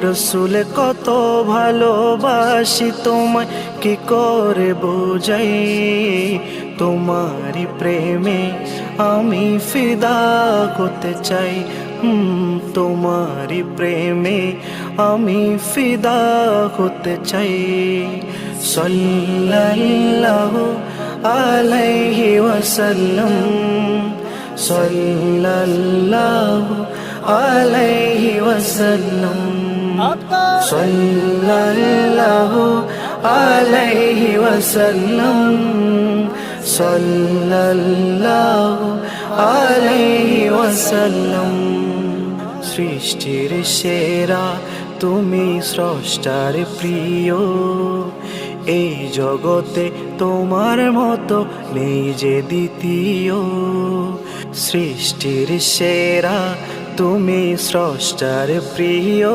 রসুল কত ভালোবাসি তোমায় কি করে বোঝাই, তোমারই প্রেমে আমি ফিদা হতে চাই, তোমারই প্রেমে আমি ফিদা হতে চাই। সাল্লাল্লাহু আলাইহি ওয়াসাল্লাম, সাল্লাল্লাহু আলাইহি ওয়াসাল্লাম, সাল্লাল্লাহু আলাইহি ওয়াসাল্লাম, সাল্লাল্লাহু আলাইহি ওয়াসাল্লাম। সৃষ্টির সেরা তুমি স্রষ্টার প্রিয়, এই জগতে তোমার মতো নেই যে দ্বিতীয়। সৃষ্টির সেরা তুমি স্রষ্টার প্রিয়।